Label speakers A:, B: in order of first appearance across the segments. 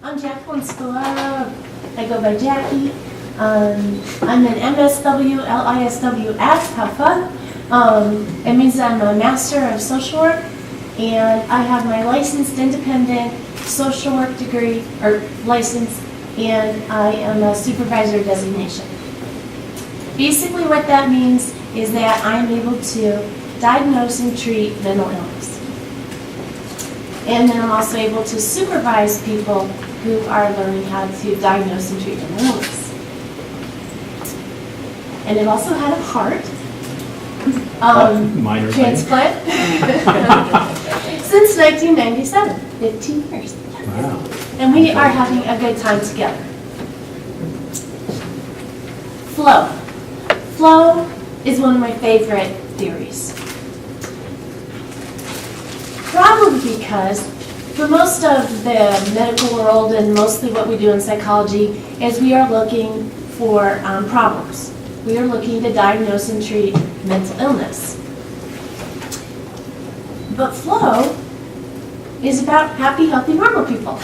A: I'm Jacqui Scolaro. I go by Jacqui. I'm an MSW, LISWS, have fun. It means I'm a Master of Social Work, and I have my licensed independent social work degree, or license, and I am a supervisor designation. Basically what that means is that I'm able to diagnose and treat mental illness. And then I'm also able to supervise people who are learning how to diagnose and treat mental illness. And I've also had a heart
B: minor
A: transplant since 1997, 15 years.
B: Wow.
A: And we are having a good time together. Flow. Flow is one of my favorite theories. Probably because for most of the medical world and mostly what we do in psychology is we are looking for problems. We are looking to diagnose and treat mental illness. But flow is about happy, healthy, normal people.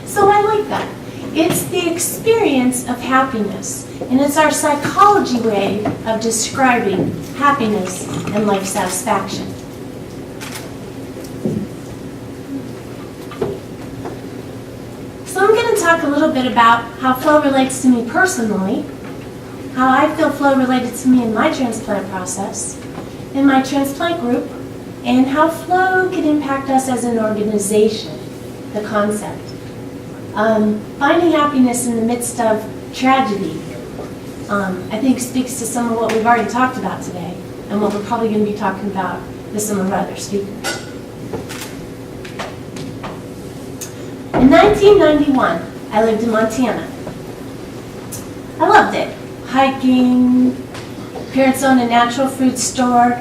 A: So I like that. It's the experience of happiness, and it's our psychology way of describing happiness and life satisfaction. So I'm going to talk a little bit about how flow relates to me personally, how I feel flow related to me in my transplant process, in my transplant group, and how flow can impact us as an organization, the concept. Finding happiness in the midst of tragedy, I think speaks to some of what we've already talked about today, and what we're probably going to be talking about with some of our other speakers. In 1991, I lived in Montana. I loved it. Hiking, parents owned a natural fruit store.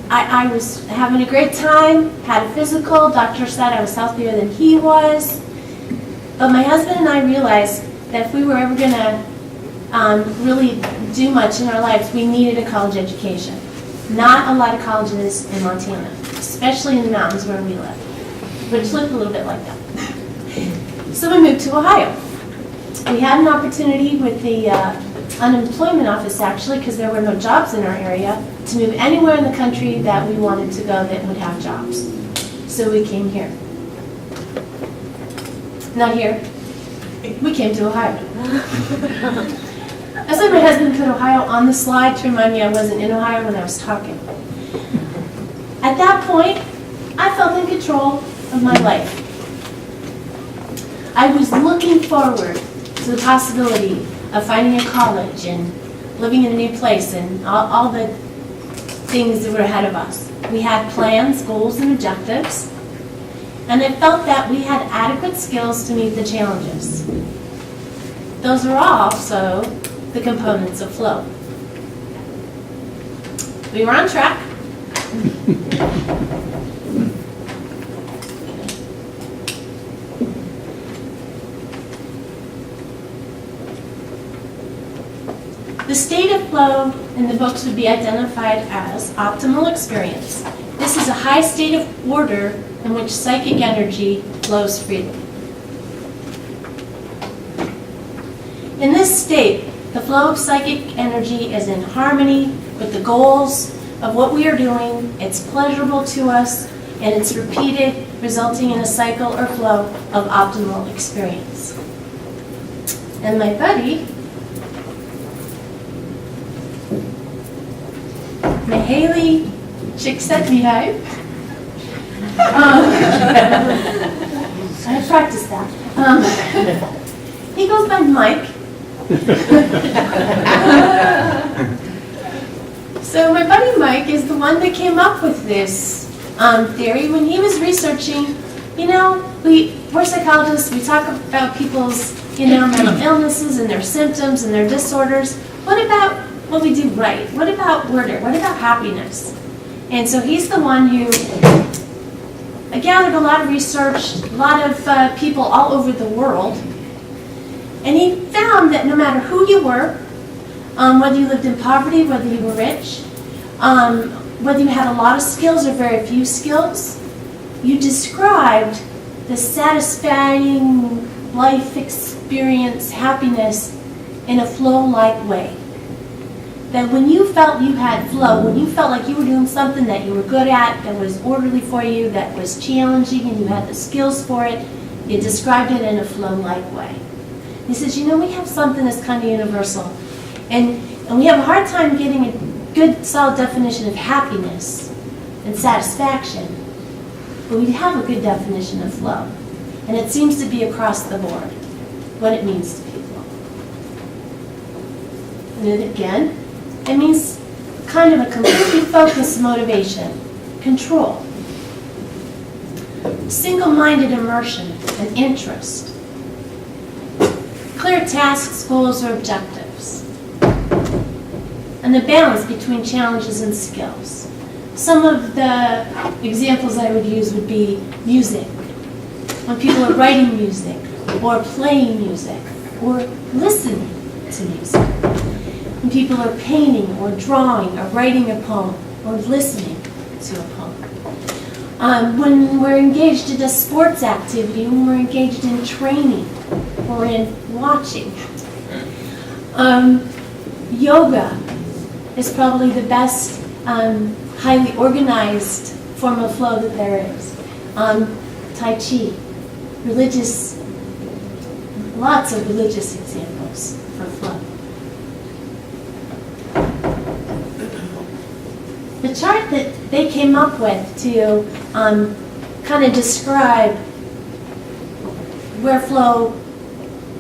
A: I was having a great time, had a physical. Doctor said I was healthier than he was. But my husband and I realized that if we were ever going to really do much in our lives, we needed a college education. Not a lot of colleges in Montana, especially in the mountains where we live, which look a little bit like that. So we moved to Ohio. We had an opportunity with the unemployment office, actually, because there were no jobs in our area, to move anywhere in the country that we wanted to go that would have jobs. So we came here. Not here. We came to Ohio. I said my husband put Ohio on the slide to remind me I wasn't in Ohio when I was talking. At that point, I felt in control of my life. I was looking forward to the possibility of finding a college and living in a new place and all the things that were ahead of us. We had plans, goals, and objectives, and I felt that we had adequate skills to meet the challenges. Those are also the components of flow. We were on track. The state of flow in the books would be identified as optimal experience. This is a high state of order in which psychic energy flows freely. In this state, the flow of psychic energy is in harmony with the goals of what we are doing. It's pleasurable to us, and it's repeated, resulting in a cycle or flow of optimal experience. And my buddy, Haley Chicksetbehive. I practiced that. He goes by Mike. So my buddy Mike is the one that came up with this theory when he was researching. You know, we're psychologists. We talk about people's mental illnesses and their symptoms and their disorders. What about what we do right? What about order? What about happiness? And so he's the one who gathered a lot of research, a lot of people all over the world, and he found that no matter who you were, whether you lived in poverty, whether you were rich, whether you had a lot of skills or very few skills, you described the satisfying life experience, happiness in a flow-like way. That when you felt you had flow, when you felt like you were doing something that you were good at, that was orderly for you, that was challenging, and you had the skills for it, you described it in a flow-like way. He says, you know, we have something that's kind of universal. And we have a hard time getting a good, solid definition of happiness and satisfaction. But we have a good definition of flow. And it seems to be across the board what it means to people. And then again, it means kind of a completely focused motivation, control, single-minded immersion and interest, clear tasks, goals, or objectives, and the balance between challenges and skills. Some of the examples I would use would be music, when people are writing music, or playing music, or listening to music. When people are painting, or drawing, or writing a poem, or listening to a poem. When we're engaged in a sports activity, when we're engaged in training, or in watching. Yoga is probably the best highly organized form of flow that there is. Tai Chi, lots of religious examples for flow. The chart that they came up with to kind of describe where flow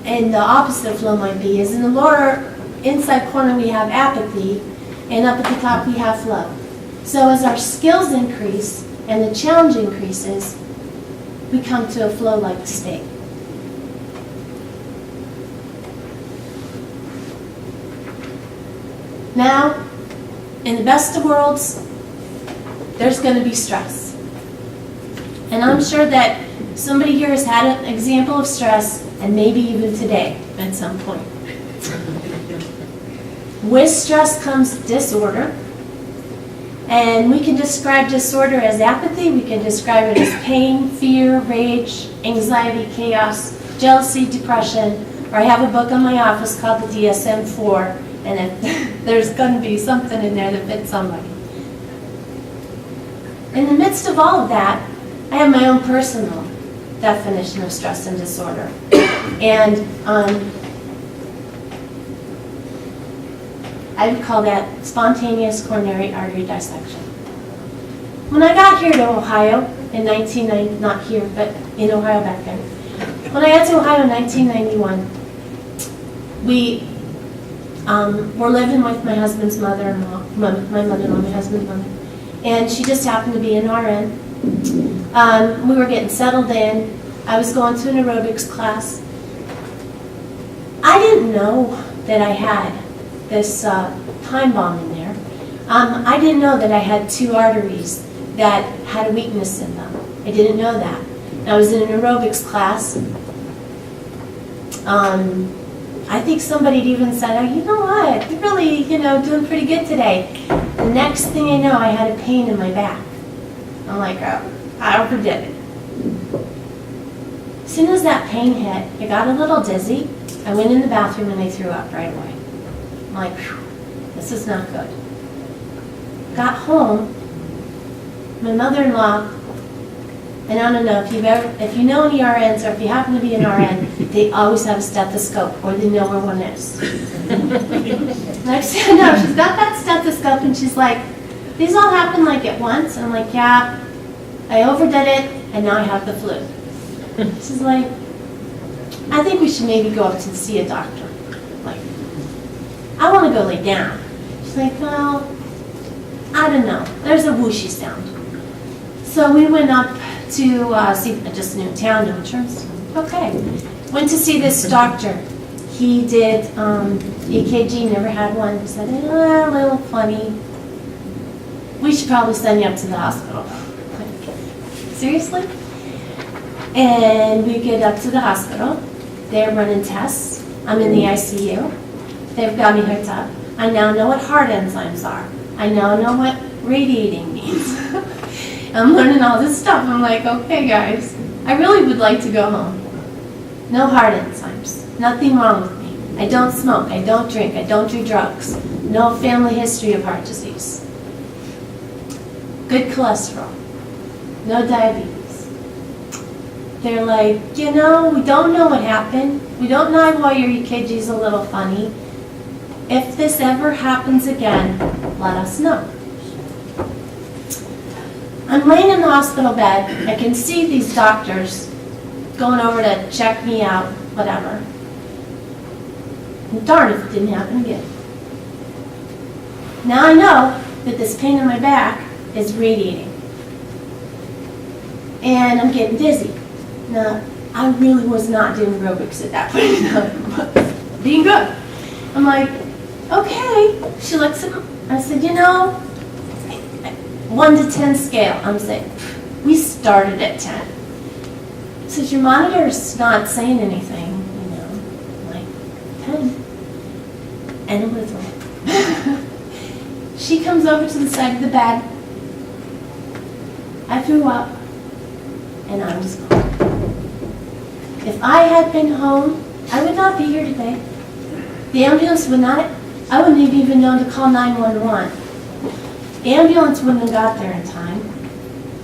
A: and the opposite of flow might be is in the lower inside corner we have apathy, and up at the top we have flow. So as our skills increase and the challenge increases, we come to a flow-like state. Now, in the best of worlds, there's going to be stress. And I'm sure that somebody here has had an example of stress, and maybe even today at some point. With stress comes disorder. And we can describe disorder as apathy, we can describe it as pain, fear, rage, anxiety, chaos, jealousy, depression, or I have a book in my office called the DSM-4, and there's going to be something in there that fits somebody. In the midst of all of that, I have my own personal definition of stress and disorder. And I would call that spontaneous coronary artery dissection. When I got here to Ohio in 1990, not here, but in Ohio back then. When I got to Ohio in 1991, we were living with my husband's mother-in-law, my mother-in-law, my husband's mother, and she just happened to be an RN. We were getting settled in. I was going to an aerobics class. I didn't know that I had this time bomb in there. I didn't know that I had 2 arteries that had a weakness in them. I didn't know that. I was in an aerobics class. I think somebody even said, oh, you know what, you're really, doing pretty good today. The next thing I know, I had a pain in my back. I'm like, oh, I overdid it. As soon as that pain hit, I got a little dizzy. I went in the bathroom and I threw up right away. I'm like, phew, this is not good. Got home, my mother-in-law, and I don't know if you know any RNs or if you happen to be an RN, they always have a stethoscope or they know where one is. Next thing I know, she's got that stethoscope and she's like, these all happen like at once? And I'm like, yeah, I overdid it and now I have the flu. She's like, I think we should maybe go up to see a doctor. I'm like, I want to go lay down. She's like, well, I don't know. There's a whooshy sound. So we went up to see, just new town, no insurance. Okay. Went to see this doctor. He did EKG, never had one. He said, a little funny. We should probably send you up to the hospital. Like, seriously? And we get up to the hospital. They're running tests. I'm in the ICU. They've got me hooked up. I now know what heart enzymes are. I now know what radiating means. I'm learning all this stuff. I'm like, okay, guys, I really would like to go home. No heart enzymes. Nothing wrong with me. I don't smoke. I don't drink. I don't do drugs. No family history of heart disease. Good cholesterol. No diabetes. They're like, you know, we don't know what happened. We don't know why your EKG is a little funny. If this ever happens again, let us know. I'm laying in the hospital bed. I can see these doctors going over to check me out, whatever. And darn if it didn't happen again. Now I know that this pain in my back is radiating. And I'm getting dizzy. Now, I really was not doing aerobics at that point in time. Being good. I'm like, okay. She looks at me. I said, you know, 1 to 10 scale. I'm saying, we started at 10. Says, your monitor's not saying anything, you know. I'm like, 10. And it was like, she comes over to the side of the bed. I threw up, and I was gone. If I had been home, I would not be here today. The ambulance would not, I wouldn't have even known to call 911. The ambulance wouldn't have got there in time.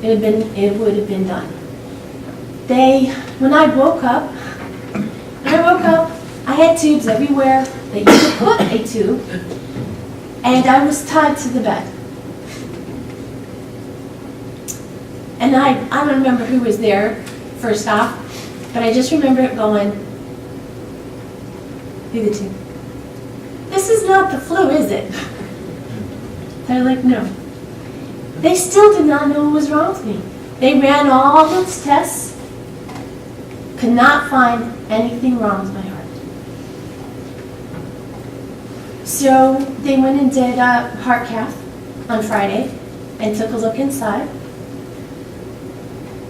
A: It would have been done. When I woke up, I had tubes everywhere that you could put a tube, and I was tied to the bed. And I don't remember who was there first off, but I just remember it going through the tube. This is not the flu, is it? They're like, no. They still did not know what was wrong with me. They ran all those tests, could not find anything wrong with my heart. So they went and did a heart cath on Friday and took a look inside.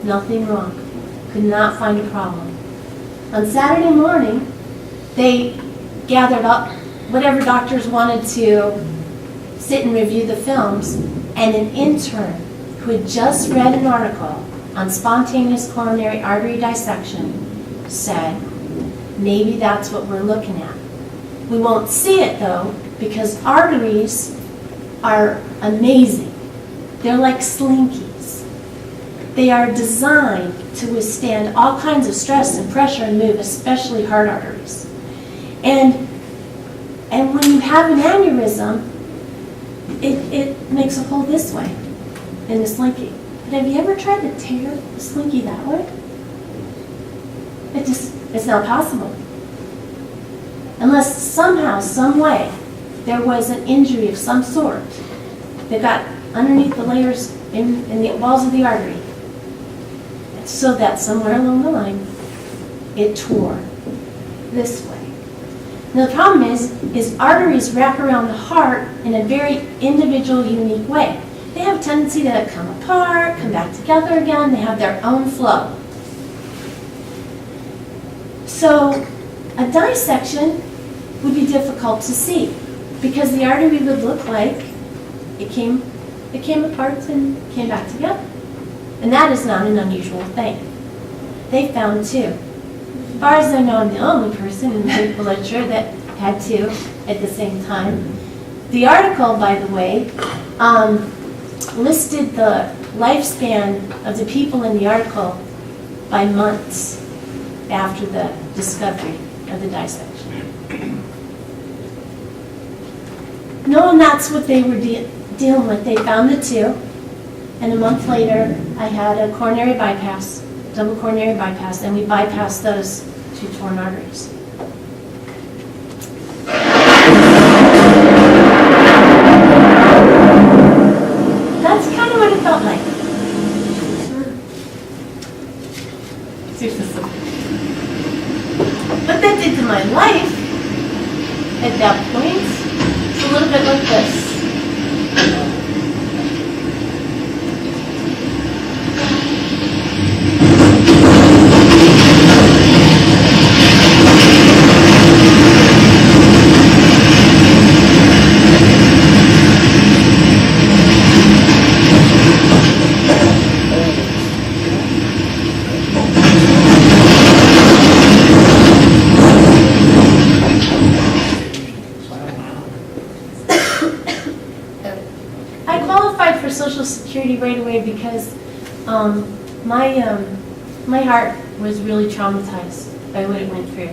A: Nothing wrong. Could not find a problem. On Saturday morning, they gathered up whatever doctors wanted to sit and review the films, and an intern who had just read an article on spontaneous coronary artery dissection said, maybe that's what we're looking at. We won't see it though, because arteries are amazing. They're like slinkies. They are designed to withstand all kinds of stress and pressure and move, especially heart arteries. And when you have an aneurysm, it makes a hole this way in the slinky. But have you ever tried to tear the slinky that way? It's not possible. Unless somehow, some way, there was an injury of some sort that got underneath the layers in the walls of the artery, so that somewhere along the line, it tore this way. Now the problem is arteries wrap around the heart in a very individual, unique way. They have a tendency to come apart, come back together again. They have their own flow. So a dissection would be difficult to see because the artery would look like it came apart and came back together. And that is not an unusual thing. They found two. As far as I know, I'm the only person in the literature that had two at the same time. The article, by the way, listed the lifespan of the people in the article by months after the discovery of the dissection. Knowing that's what they were dealing with, they found the two, and a month later, I had a coronary bypass, double coronary bypass, and we bypassed those two torn arteries. That's kind of what it felt like. What that did to my life at that point, it's a little bit like this. security right away because my heart was really traumatized by what it went through.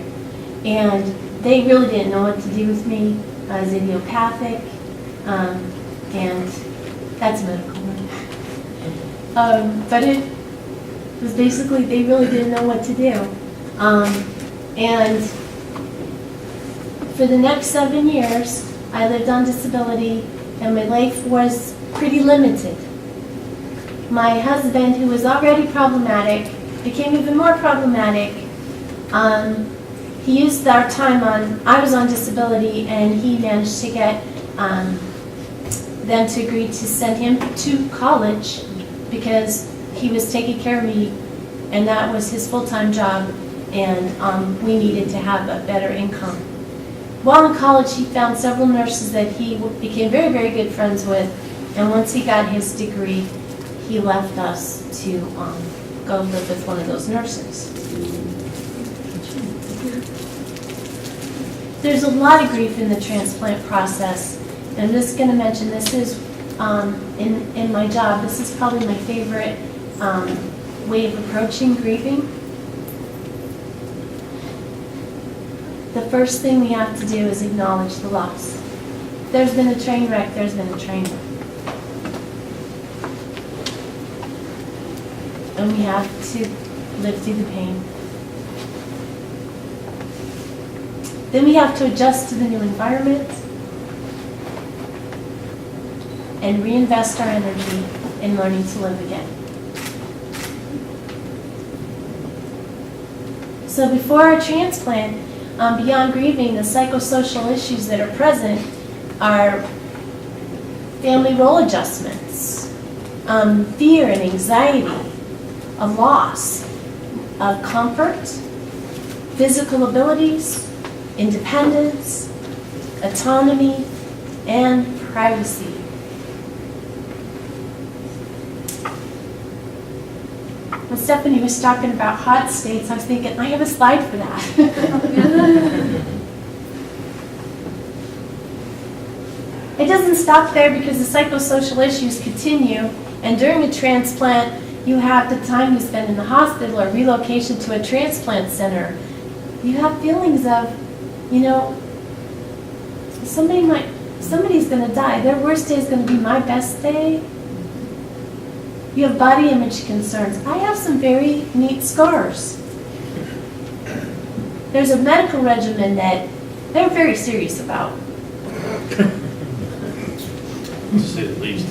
A: And they really didn't know what to do with me. I was idiopathic, and that's medical. But it was basically, they really didn't know what to do. And for the next 7 years, I lived on disability, and my life was pretty limited. My husband, who was already problematic, became even more problematic. He used our time I was on disability, and he managed to get them to agree to send him to college because he was taking care of me, and that was his full-time job, and we needed to have a better income. While in college, he found several nurses that he became very, very good friends with, and once he got his degree, he left us to go live with one of those nurses. There's a lot of grief in the transplant process, and I'm just going to mention this is, in my job, this is probably my favorite way of approaching grieving. The first thing we have to do is acknowledge the loss. There's been a train wreck, there's been a train wreck. And we have to live through the pain. Then we have to adjust to the new environment and reinvest our energy in learning to live again. So before our transplant, beyond grieving, the psychosocial issues that are present are family role adjustments, fear and anxiety, a loss of comfort, physical abilities, independence, autonomy, and privacy. When Stephanie was talking about hot states, I was thinking, I have a slide for that. It doesn't stop there because the psychosocial issues continue, and during a transplant, you have the time you spend in the hospital or relocation to a transplant center. You have feelings of, somebody's going to die. Their worst day is going to be my best day. You have body image concerns. I have some very neat scars. There's a medical regimen that they're very serious about.
B: To say the least.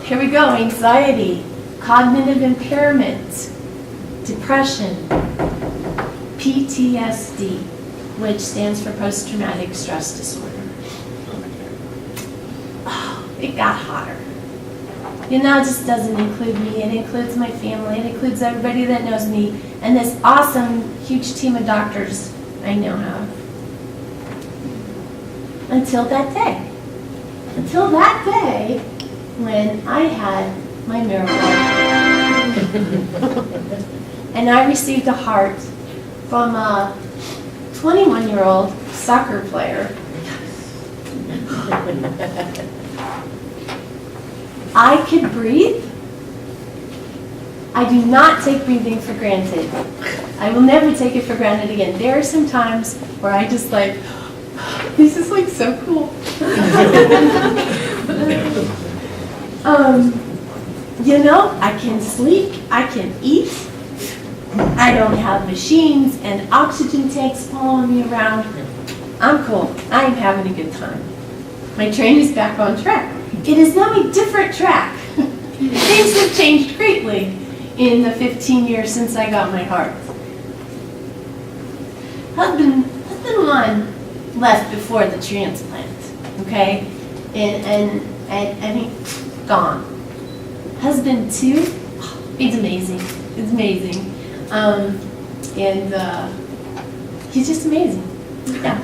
A: Here we go. Anxiety, cognitive impairment, depression, PTSD, which stands for post-traumatic stress disorder. Oh, it got hotter. It just doesn't include me. It includes my family. It includes everybody that knows me, and this awesome, huge team of doctors I now have. Until that day. Until that day when I had my miracle. And I received a heart from a 21-year-old soccer player. I could breathe. I do not take breathing for granted. I will never take it for granted again. There are some times where I just this is so cool. I can sleep, I can eat. I don't have machines and oxygen tanks following me around. I'm cool. I am having a good time. My train is back on track. It is now a different track. Things have changed greatly in the 15 years since I got my heart. Husband one left before the transplant, okay? And he's gone. Husband two, he's amazing. It's amazing. He's just amazing. Yeah.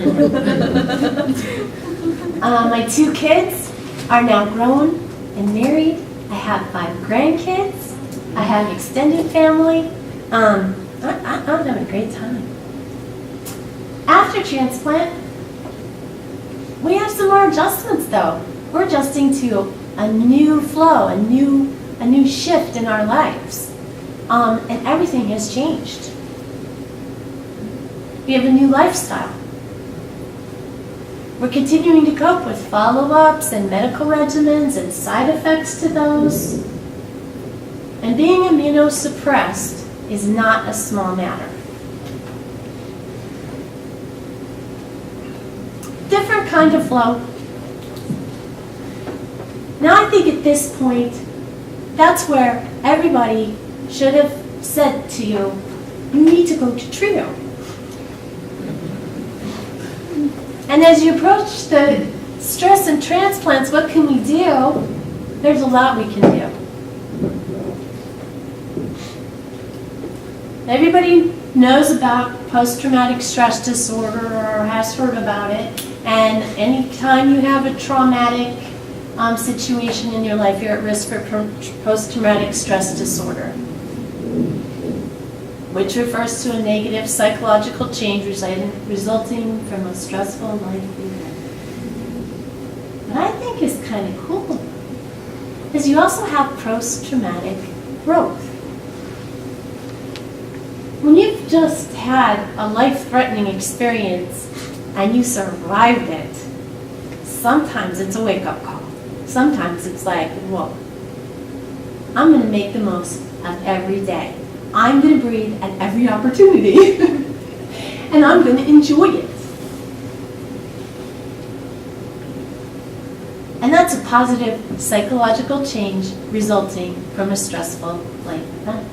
A: My two kids are now grown and married. I have 5 grandkids. I have extended family. I'm having a great time. After transplant, we have some more adjustments though. We're adjusting to a new flow, a new shift in our lives. And everything has changed. We have a new lifestyle. We're continuing to cope with follow-ups and medical regimens and side effects to those. And being immunosuppressed is not a small matter. Different kind of flow. Now I think at this point, that's where everybody should have said to you, you need to go to TRIO. And as you approach the stress and transplants, what can we do? There's a lot we can do. Everybody knows about post-traumatic stress disorder or has heard about it. And anytime you have a traumatic situation in your life, you're at risk for post-traumatic stress disorder, which refers to a negative psychological change resulting from a stressful life event. What I think is kind of cool is you also have post-traumatic growth. When you've just had a life-threatening experience and you survived it, sometimes it's a wake-up call. Sometimes it's like, whoa, I'm going to make the most of every day. I'm going to breathe at every opportunity. And I'm going to enjoy it. And that's a positive psychological change resulting from a stressful life event.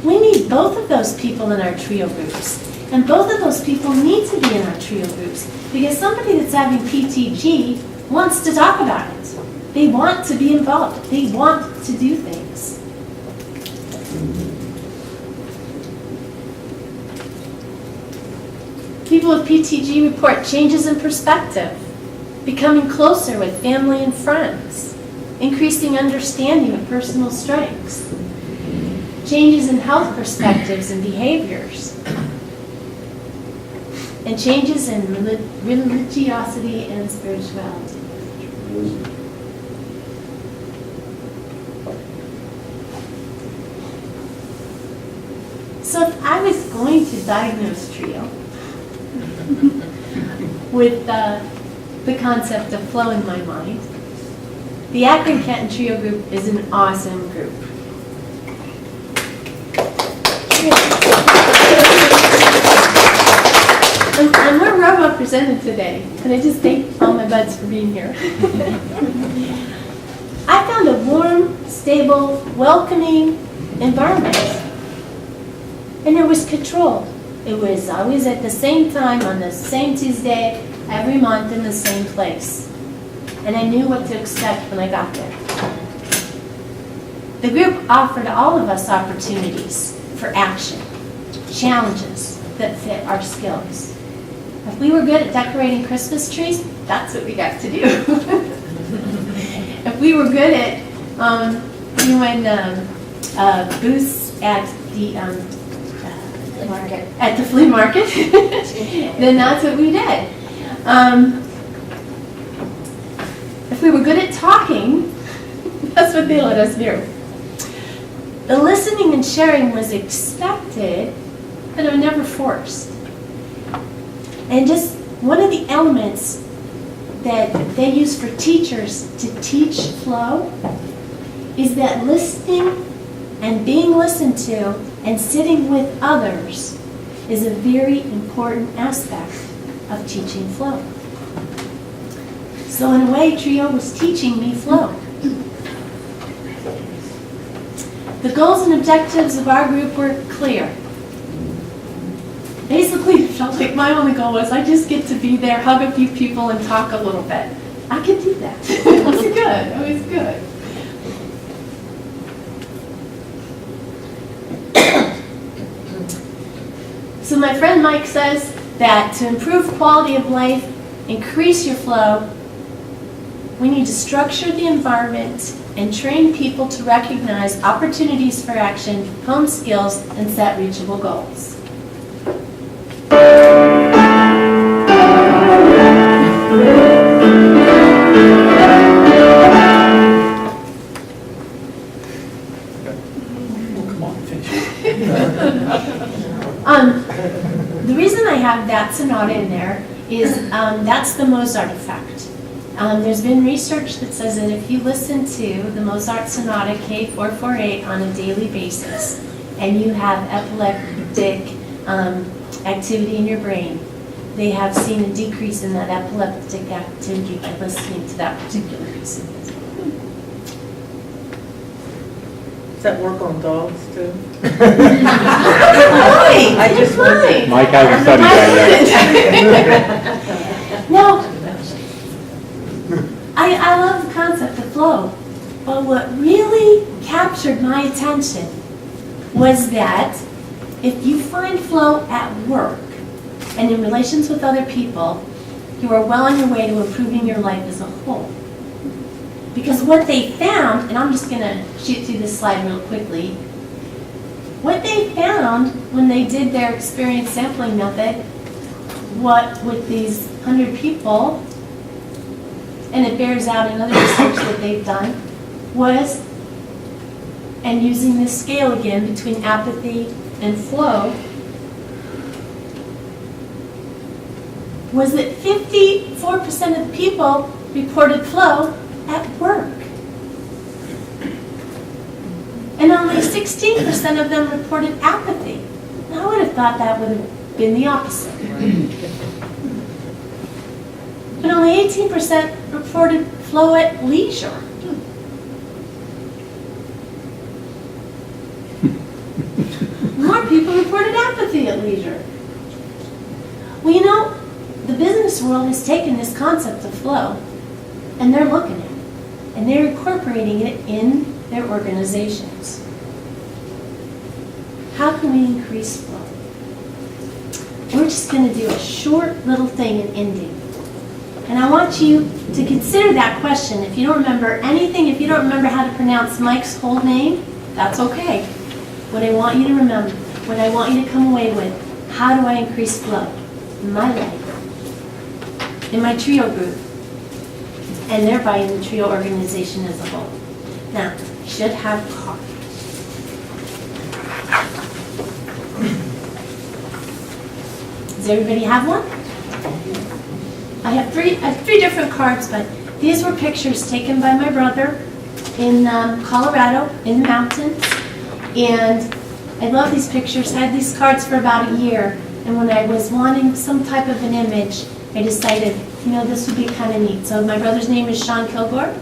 A: We need both of those people in our TRIO groups. And both of those people need to be in our TRIO groups because somebody that's having PTG wants to talk about it. They want to be involved. They want to do things. People with PTG report changes in perspective, becoming closer with family and friends, increasing understanding of personal strengths, changes in health perspectives and behaviors, and changes in religiosity and spirituality. So if I was going to diagnose TRIO with the concept of flow in my mind, the Akron Canton TRIO group is an awesome group. And we're well represented today. And I just thank all my buds for being here. I found a warm, stable, welcoming environment. And it was controlled. It was always at the same time, on the same Tuesday, every month in the same place. And I knew what to expect when I got there. The group offered all of us opportunities for action, challenges that fit our skills. If we were good at decorating Christmas trees, that's what we got to do. If we were good at doing booths at the flea market, then that's what we did. If we were good at talking, that's what they let us do. The listening and sharing was expected, but it was never forced. And just one of the elements that they use for teachers to teach flow is that listening and being listened to and sitting with others is a very important aspect of teaching flow. So in a way, TRIO was teaching me flow. The goals and objectives of our group were clear. Basically, it felt like my only goal was I just get to be there, hug a few people, and talk a little bit. I could do that. It was good. It was good. So my friend Mike says that to improve quality of life, increase your flow, we need to structure the environment and train people to recognize opportunities for action, hone skills, and set reachable goals.
B: on, finish.
A: The reason I have that sonata in there is that's the Mozart effect. There's been research that says that if you listen to the Mozart Sonata K448 on a daily basis and you have epileptic activity in your brain, they have seen a decrease in that epileptic activity by listening to that particular piece of music.
C: Does that work on dogs too?
A: I
C: just
A: wondered.
D: Mike hasn't studied that yet.
A: No. I love the concept of flow, but what really captured my attention was that if you find flow at work and in relations with other people, you are well on your way to improving your life as a whole. Because what they found, and I'm just going to shoot through this slide real quickly, what they found when they did their experience sampling method, what with these 100 people, and it bears out in other research that they've done, was, and using this scale again between apathy and flow, was that 54% of the people reported flow at work. And only 16% of them reported apathy. Now, I would have thought that would have been the opposite. But only 18% reported flow at leisure. More people reported apathy at leisure. Well, you know, the business world has taken this concept of flow, and they're looking at it, and they're incorporating it in their organizations. How can we increase flow? We're just going to do a short little thing in ending. And I want you to consider that question. If you don't remember anything, if you don't remember how to pronounce Mike's whole name, that's okay. What I want you to remember, what I want you to come away with, how do I increase flow in my life, in my TRIO group, and thereby in the TRIO organization as a whole. Now, you should have cards. Does everybody have one? I have three different cards, but these were pictures taken by my brother in Colorado, in the mountains. And I love these pictures. I had these cards for about a year. And when I was wanting some type of an image, I decided, you know, this would be kind of neat. So my brother's name is Sean Kilgore.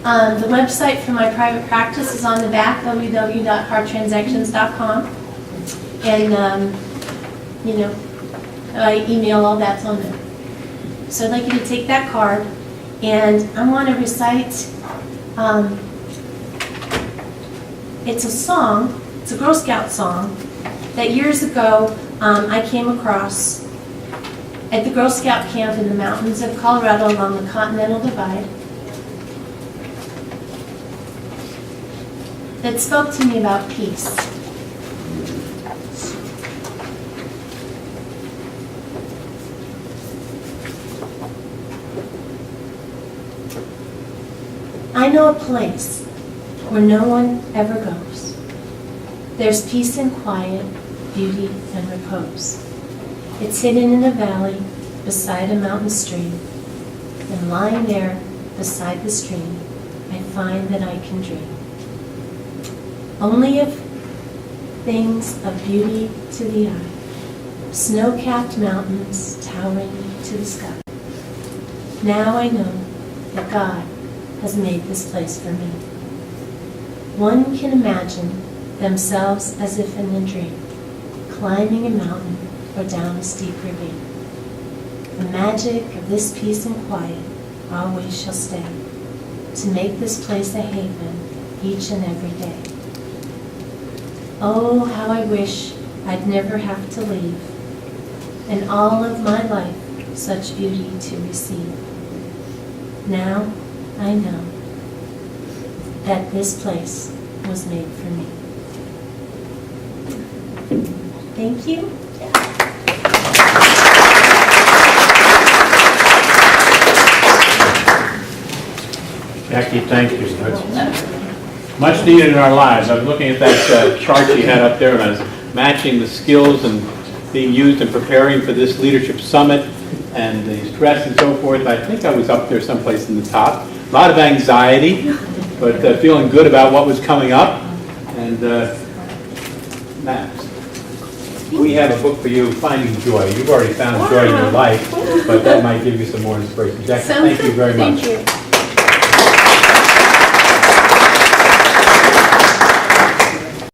A: The website for my private practice is on the back, www.hearttransactions.com. And, you know, I email, all that's on there. So I'd like you to take that card, and I want to recite, it's a song, it's a Girl Scout song, that years ago I came across at the Girl Scout camp in the mountains of Colorado along the Continental Divide, that spoke to me about peace. I know a place where no one ever goes. There's peace and quiet, beauty and repose. It's hidden in a valley beside a mountain stream, and lying there beside the stream, I find that I can dream. Only of things of beauty to the eye, snow-capped mountains towering to the sky. Now I know that God has made this place for me. One can imagine themselves as if in a dream, climbing a mountain or down a steep ravine. The magic of this peace and quiet always shall stay, to make this place a haven each and every day. Oh, how I wish I'd never have to leave, and all of my life such beauty to receive. Now I know that this place was made for me. Thank you.
D: Jacqui, thank you.
E: much needed in our lives. I was looking at that chart you had up there, and I was matching the skills and being used in preparing for this leadership summit and the stress and so forth. I think I was up there someplace in the top. A lot of anxiety, but feeling good about what was coming up. And Max, we have a book for you, Finding Joy. You've already found joy in your life, but that might give you some more inspiration. Jacqui, thank you very much.
A: Thank you.